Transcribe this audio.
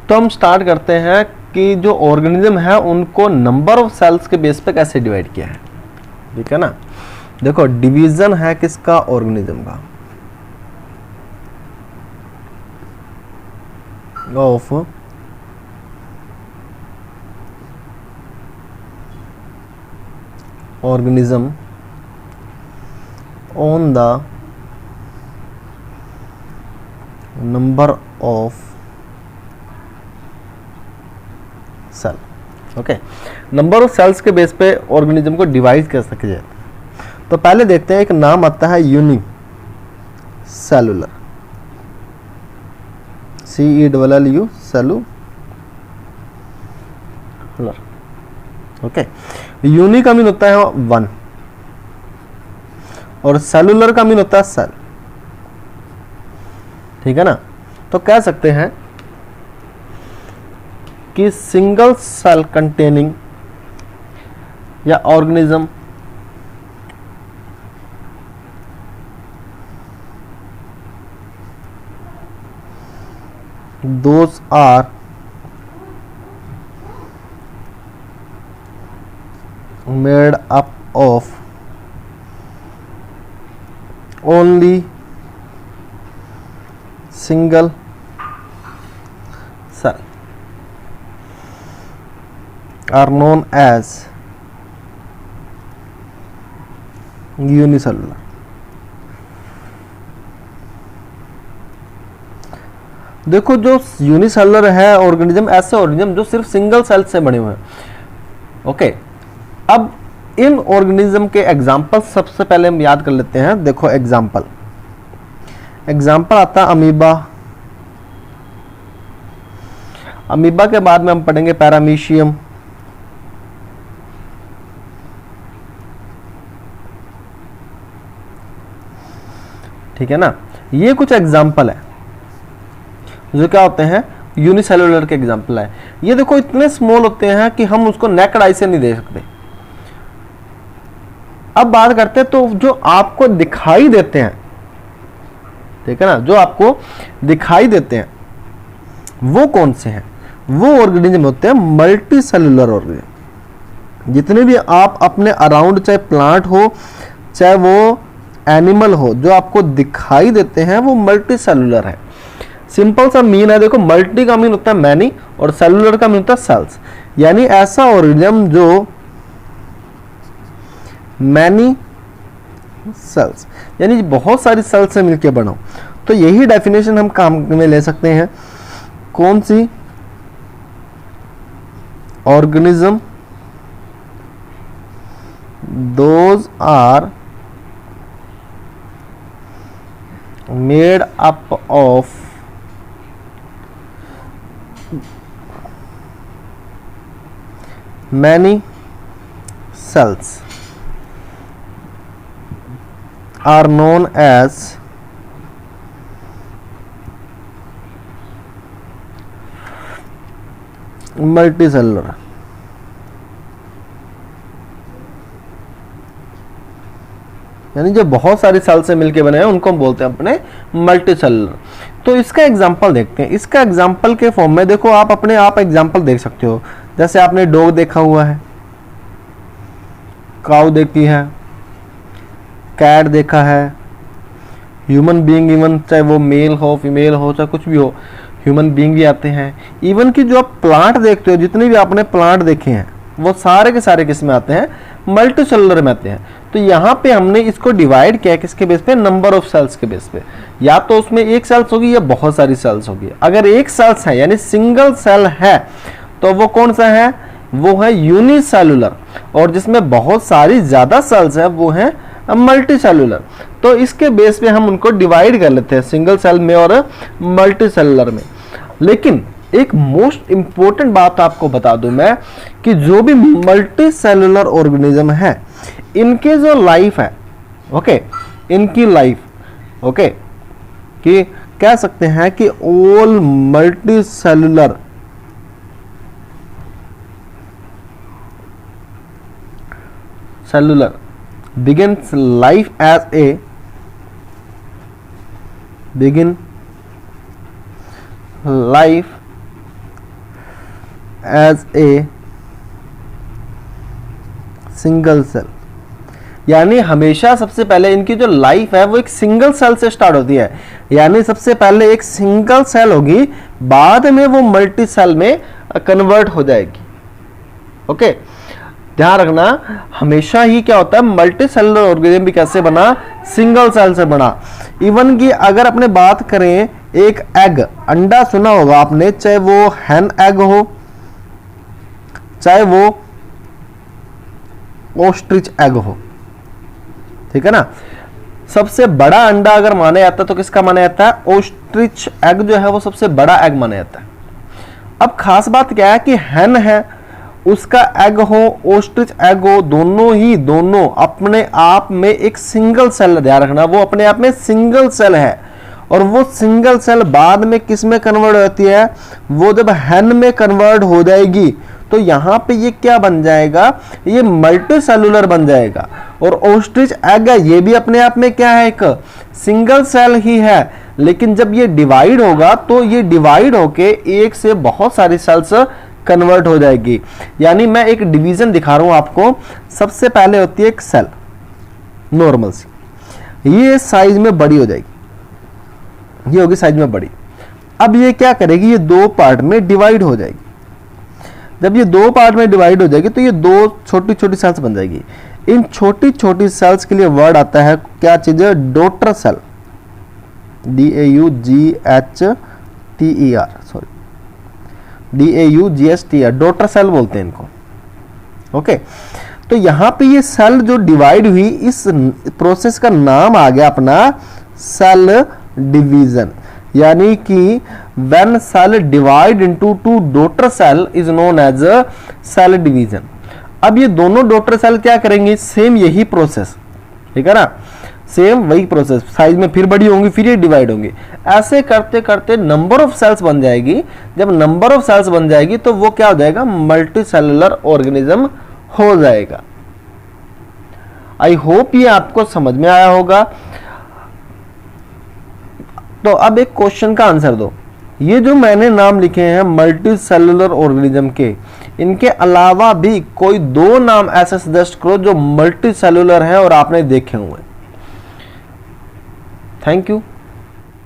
तो हम स्टार्ट करते हैं कि जो ऑर्गेनिज्म है उनको नंबर ऑफ सेल्स के बेस पे कैसे डिवाइड किया है। ठीक है ना, देखो डिवीजन है किसका, ऑर्गेनिज्म का, of organism on the number of cell। Okay, number of cells के बेस पे ऑर्गेनिज्म को डिवाइड कर सके जाए। तो पहले देखते हैं, एक नाम आता है unicellular, CELLU cellular. Okay, uni का मीन होता है 1 और सेलुलर का मीन होता है सेल। ठीक है ना, तो कह सकते हैं कि सिंगल सेल कंटेनिंग या organism those are made up of only single cell are known as unicellular। देखो जो यूनिसेलुलर है ऑर्गेनिज्म, ऐसे ऑर्गेनिज्म जो सिर्फ सिंगल सेल से बने हुए हैं। ओके, अब इन ऑर्गेनिज्म के एग्जाम्पल सबसे पहले हम याद कर लेते हैं। देखो एग्जाम्पल आता है अमीबा। अमीबा के बाद में हम पढ़ेंगे पैरामीशियम, ठीक है ना। ये कुछ एग्जाम्पल है जो क्या होते हैं, यूनिसेलुलर के एग्जाम्पल है। ये देखो इतने स्मॉल होते हैं कि हम उसको नेकेड आई से नहीं देख सकते। अब बात करते हैं तो जो आपको दिखाई देते हैं, ठीक है ना, जो आपको दिखाई देते हैं वो कौन से हैं, वो ऑर्गेनिज्म होते हैं मल्टी सेलुलर ऑर्गेनिज्म। जितने भी आप अपने अराउंड, चाहे प्लांट हो चाहे वो एनिमल हो, जो आपको दिखाई देते हैं वो मल्टी सेलुलर है। सिंपल सा मीन है, देखो मल्टी का मीन होता है मैनी और सेलुलर का मीन होता है सेल्स। यानी ऐसा ऑर्गेनिज्म जो मैनी सेल्स, यानी बहुत सारी सेल्स से मिलकर बना हो। तो यही डेफिनेशन हम काम में ले सकते हैं। कौन सी, organism those are made up of many cells are known as multicellular। यानी जो बहुत सारी सेल से मिलके बने हैं उनको हम बोलते हैं अपने मल्टीसेलुलर। तो इसका एग्जांपल देखते हैं। इसका एग्जांपल के फॉर्म में देखो, आप अपने आप एग्जांपल देख सकते हो। जैसे आपने डॉग देखा हुआ है, काऊ देखी है, कैट देखा है, ह्यूमन बीइंग, इवन चाहे वो मेल हो फीमेल हो चाहे कुछ भी हो, ह्यूमन बीइंग भी आते हैं। इवन कि जो आप प्लांट देखते हो, जितने भी आपने प्लांट देखे हैं वो सारे के सारे किस में आते हैं, मल्टी सेलुलर में आते हैं। तो यहाँ पे हमने इसको डिवाइड किया किसके बेस पे, नंबर ऑफ सेल्स के बेस पे। या तो उसमें एक सेल्स होगी या बहुत सारी सेल्स होगी। अगर एक सेल्स है यानी सिंगल सेल है तो वो कौन सा है, वो है यूनिसेलुलर। और जिसमें बहुत सारी ज्यादा सेल्स है वो है मल्टी सेलुलर। तो इसके बेस पे हम उनको डिवाइड कर लेते हैं, सिंगल सेल में और मल्टी सेलुलर में। लेकिन एक मोस्ट इंपॉर्टेंट बात आपको बता दूं मैं कि जो भी मल्टी सेलुलर ऑर्गेनिज्म है इनके जो लाइफ है, ओके, इनकी लाइफ, ओके, कि कह सकते हैं कि all multicellular begins life as a begin life as a single cell, यानी हमेशा सबसे पहले इनकी जो लाइफ है वो एक सिंगल सेल से स्टार्ट होती है, यानी सबसे पहले एक सिंगल सेल होगी, बाद में वो मल्टी सेल में कन्वर्ट हो जाएगी। ओके, ध्यान रखना, हमेशा ही क्या होता है, मल्टी सेलुलर ऑर्गेनिज्म भी कैसे बना, सिंगल सेल से बना। इवन कि अगर अपने बात करें एक एग, अंडा सुना होगा आपने, चाहे वो हैन एग हो, चाहे वो ऑस्ट्रिच एग हो, ठीक है ना। सबसे बड़ा अंडा अगर माना जाता है तो किसका माना जाता है, ऑस्ट्रिच एग जो है वो सबसे बड़ा एग माना जाता है। अब खास बात क्या है कि हैन है, उसका एग हो, ऑस्ट्रिच एग हो, दोनों अपने आप में एक सिंगल सेल, ध्यान रखना, वो अपने आप में सिंगल सेल है। और वो सिंगल सेल बाद में किस में कन्वर्ट होती है, वो जब हैन में कन्वर्ट हो जाएगी तो यहां पे ये क्या बन जाएगा, ये मल्टी सेलुलर बन जाएगा। और ऑस्ट्रिच एग है, ये भी अपने आप में क्या है, एक सिंगल सेल ही है, लेकिन जब ये डिवाइड होगा तो ये डिवाइड होके एक से बहुत सारी सेल्स कन्वर्ट हो जाएगी। यानी मैं एक डिवीजन दिखा रहा हूं आपको। सबसे पहले होती है एक सेल नॉर्मल सी, ये साइज में बड़ी हो जाएगी, ये होगी साइज में बड़ी। अब ये क्या करेगी, ये दो पार्ट में डिवाइड हो जाएगी। जब ये दो पार्ट में डिवाइड हो जाएगी तो ये दो छोटी छोटी सेल्स बन जाएगी। इन छोटी छोटी सेल्स के लिए वर्ड आता है क्या चीज, daughter cell, DAUGHTER, sorry DAUGHTER, daughter cell बोलते हैं इनको। ओके, तो यहां पे ये सेल जो डिवाइड हुई, इस प्रोसेस का नाम आ गया अपना सेल डिवीजन। यानी कि when cell divide into two daughter cell is known as a cell division। अब ये दोनों डॉटर सेल क्या करेंगे, सेम यही प्रोसेस, ठीक है ना, सेम वही प्रोसेस, साइज में फिर बड़ी होंगी, फिर ये डिवाइड होंगी। ऐसे करते करते नंबर ऑफ सेल्स बन जाएगी। जब नंबर ऑफ सेल्स बन जाएगी तो वो क्या हो जाएगा, मल्टी सेलुलर ऑर्गेनिज्म हो जाएगा। आई होप ये आपको समझ में आया होगा। तो अब एक क्वेश्चन का आंसर दो। ये जो मैंने नाम लिखे हैं मल्टी सेलुलर ऑर्गेनिज्म के, इनके अलावा भी कोई दो नाम ऐसे सजेस्ट करो जो मल्टी सेलुलर है और आपने देखे हुए। Thank you.